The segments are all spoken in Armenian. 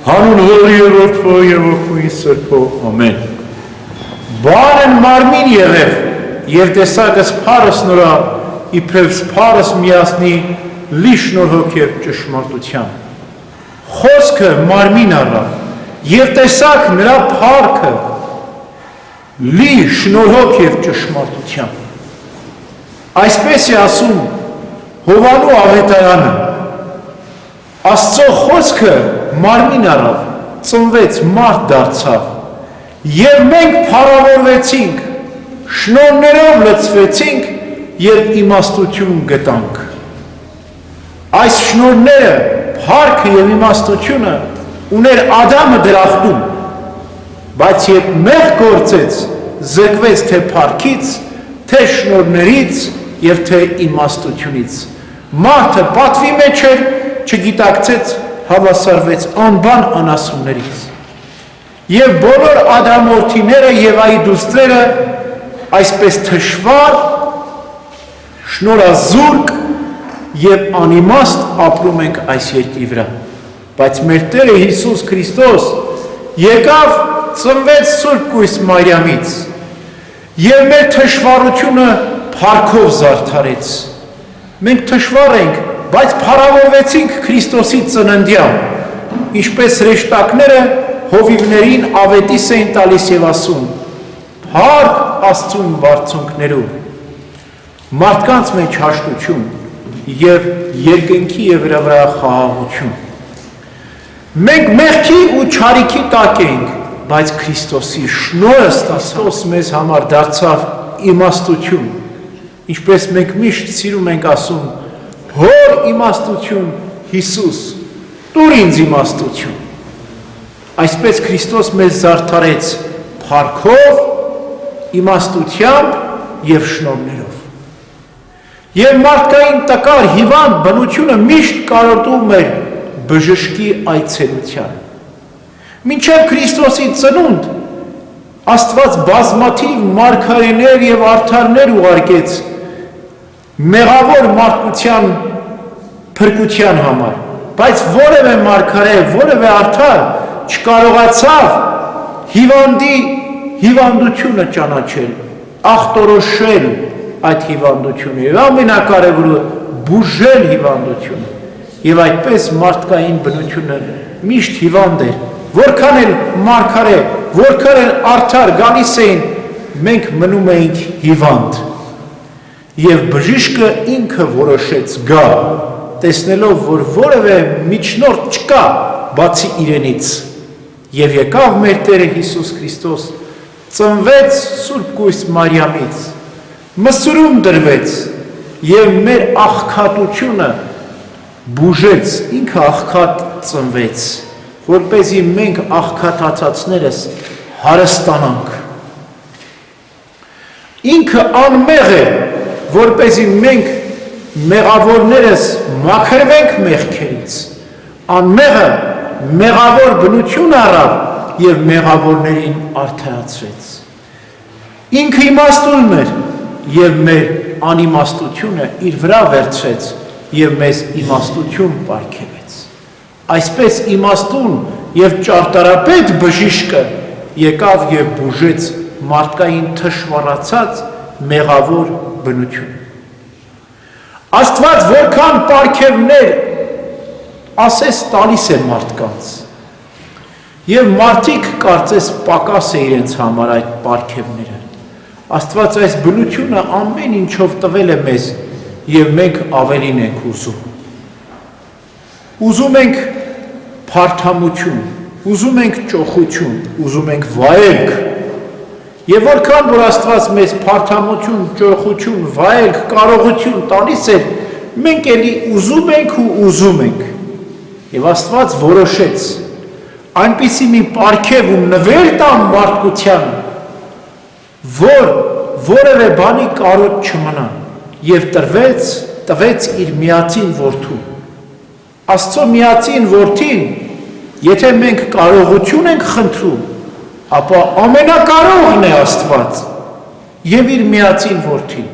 Հանուն Հորի և Որդու և Ոգուի Սրբո, ամեն։ Բանն մարմին եղև, և տեսակս փարս նրա, իբրև փարս միասնի լի շնորհով և ճշմարտության։ Խոսքը մարմին առավ, և տեսակ նրա փառքը լի շնորհով և ճշմարտության։ Այսպես է ասում Հովանու ավետարանը. Աստծո խոսքը մարմին առավ, ծնվեց, մարդ դարձավ, և մենք փառավորվեցինք, շնորհներով լցվեցինք և իմաստություն գտանք։ Այս շնորհները, փառքը և իմաստությունը ուներ Ադամը դրախտում, բայց երբ մեղք գործեց, զրկվեց թե փառքից, թե շնորհներից և թե իմաստությունից։ Մարդը պատվի մեջ էր, չգիտակցեց, հավասարվեց անբան անասուններից։ Եվ բոլոր ադամորդիները Եվայի դուստրերը այսպես թշվառ, շնորհազուրկ և անիմաստ ապրում ենք այս երկրի վրա։ Բայց մեր Տերը Հիսուս Քրիստոս եկավ, ծնվեց Սուրբ Կույս Մարիամից և մեր թշվառությունը փառքով զարդարեց։ Մենք թշվառ ենք, բայց փառավորվեցինք Քրիստոսի ծննդյան, ինչպես հրեշտակները հովիվներին ավետիս էին տալիս և ասում. փառք Աստծուն բարձունքներում։ Մարդկանց մեջ հաշտություն և երկնքի և վրա խաղաղություն։ Մենք մեղքի ու չարիքի տակ ենք, բայց Քրիստոսի շնորհը ստացած մեզ համար դարձավ իմաստություն, ինչպես մենք միշտ սիրում ենք ասում. Հոր իմաստություն Հիսուս, տուր ինձ իմաստություն։ Այսպես Քրիստոս մեզ զարդարեց փառքով, իմաստությամբ և շնորհներով։ Եվ մարդկային տկար հիվանդ բնությունը միշտ կարոտում էր բժշկի այցելությանը։ Մինչև Քրիստոսի ծնունդ Աստված բազմաթիվ մարգարեներ և արդարներ ուղարկեց մեղավոր մարդկության փրկության համար, բայց որևէ մարգարե, որևէ արդար չկարողացավ հիվանդի հիվանդությունը ճանաչել, ախտորոշել այդ հիվանդությունը և ամենակարևորը բուժել հիվանդությունը։ Եվ այդպես մարդկային բնությունը միշտ հիվանդ էր, որքան էլ մարգարե, որքան էլ արդար գալիս էին, մենք մնում էինք հիվանդ։ Եվ բժիշկը ինքը որոշեց գա, տեսնելով, որ որևէ միջնորդ չկա բացի իրենից։ Եվ եկավ մեր Տերը Հիսուս Քրիստոս, ծնվեց Սուրբ Կույս Մարիամից, մսուրում դրվեց և մեր աղքատությունը բուժեց, ինքը աղքատ ծնվեց, որպեսզի մենք աղքատացածներս հարստանանք։ Ինքը անմեղ է, որպեսզի մենք մեղավորներս մաքրվենք մեղքերից։ Անմեղը մեղավոր բնություն առավ և մեղավորներին արդարացրեց։ Ինքը իմաստուն էր և մեր անիմաստությունը իր վրա վերցրեց և մեզ իմաստություն պարգևեց։ Այսպես իմաստուն և ճարտարապետ բժիշկը եկավ և բուժեց մարդկային թշվառացած մեղավոր բնություն։ Աստված որքան պարգևներ ասես տալիս է մարդկանց, և մարդիկ կարծես պակաս է իրենց համար այդ պարգևները։ Աստված այս բնությունը ամեն ինչով տվել է մեզ և մենք ավելին ենք ուզում։ Ուզում ենք փարթամություն, ուզում ենք ճոխություն, ուզում ենք վայելք։ Եվ որքան որ Աստված մեզ փարթամություն, ճոխություն, վայելք, կարողություն տալիս է, մենք էլի ուզում ենք ու ուզում ենք։ Եվ Աստված որոշեց այնպիսի մի պարգև ու նվեր տամ մարդկությանը, որ որևէ բանի կարոտ չմնա, և տվեց իր միածին որդուն։ Աստծո միածին որդին, եթե մենք կարողություն ենք խնդրում, ապա ամենակարողն է Աստված և իր միածին որդին։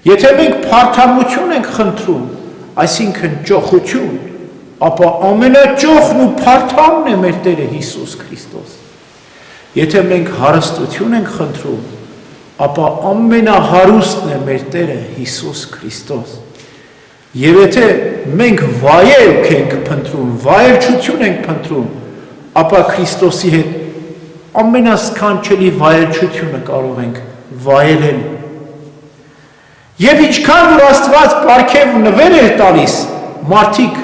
Եթե մենք փարթամություն ենք խնդրում, այսինքն ճոխություն, ապա ամենաճոխն ու փարթամն է մեր Տերը Հիսուս Քրիստոս։ Եթե մենք հարստություն ենք խնդրում, ապա ամենահարուստն է մեր Տերը Հիսուս Քրիստոս։ Եվ եթե մենք վայելք ենք փնտրում, վայելչություն ենք փնտրում, ապա Քրիստոսի հետ ամենասքանչելի վայելչությունը կարող ենք վայելել։ Եվ ինչքան որ Աստված պարգև ու նվեր էր տալիս, մարդիկ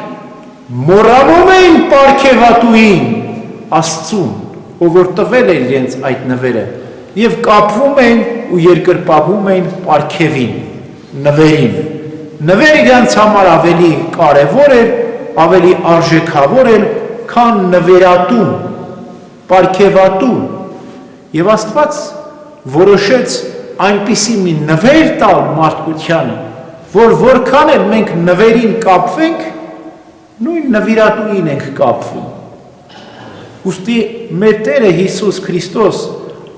մոռանում էին պարգևատուին Աստծուն, ով որ տվել էր իրենց այդ նվերը, եւ կապվում էին ու երկրպագում էին պարգևին, նվերին։ Նվերը իրենց համար ավելի կարևոր էր, ավելի արժեքավոր էր, քան նվերատուն, պարգևատուն։ Եվ Աստված որոշեց այնպիսի մի նվեր տալ մարդկությանը, որ որքան էլ մենք նվերին կապվենք, նույն նվիրատուին ենք կապվում։ Ուստի մեր Տերը Հիսուս Քրիստոս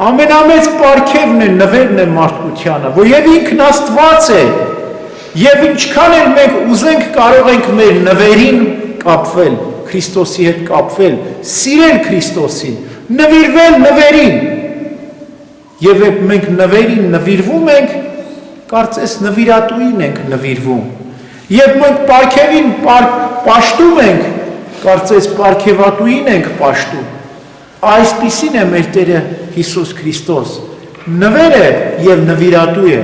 ամենամեծ պարգևն է, նվերն է մարդկությանը, որ եւ ինքն Աստված է, եւ ինչքան էլ մենք ուզենք կարող ենք մեր նվերին կապվել, Քրիստոսի հետ կապվել, սիրել Քրիստոսին, նվիրվել նվերին։ Եվ երբ մենք նվերին նվիրվում ենք, կարծես նվիրատուին ենք նվիրվում։ Երբ մենք պարգևին պաշտում ենք, կարծես պարգևատուին ենք պաշտում։ Այսպիսին է մեր Տերը Հիսուս Քրիստոս։ Նվեր է եւ նվիրատու է,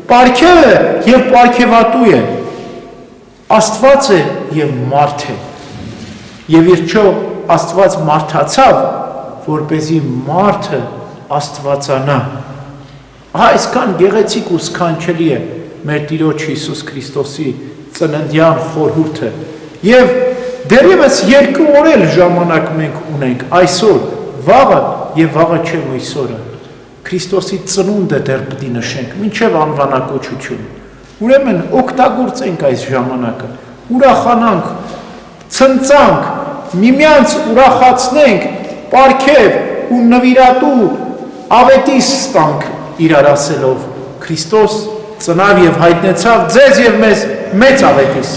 պարգև է եւ պարգևատու է, Աստված է եւ մարդ է։ Եվ իրջո Աստված մարդացավ, որպեսզի մարդը Աստվածանա։ Այսքան գեղեցիկ ու սքանչելի է մեր Տիրոջ Հիսուս Քրիստոսի ծննդյան խորհուրդը։ Եվ դեռևս 2 օր էլ ժամանակ մենք ունենք, այսօր, վաղը եւ վաղը չէ մյուսօրը։ Քրիստոսի ծնունդը դեռ պիտի նշենք, մինչև անվանակոչություն։ Ուրեմն օգտագործենք այս ժամանակը, ուրախանանք, ցնծանք, միմյանց ուրախացնենք, պարգև ու նվիրատու ավետիս ստանք իրար ասելով, Քրիստոս ծնավ եւ հայտնեցավ ձեզ եւ մեզ մեծ ավետիս։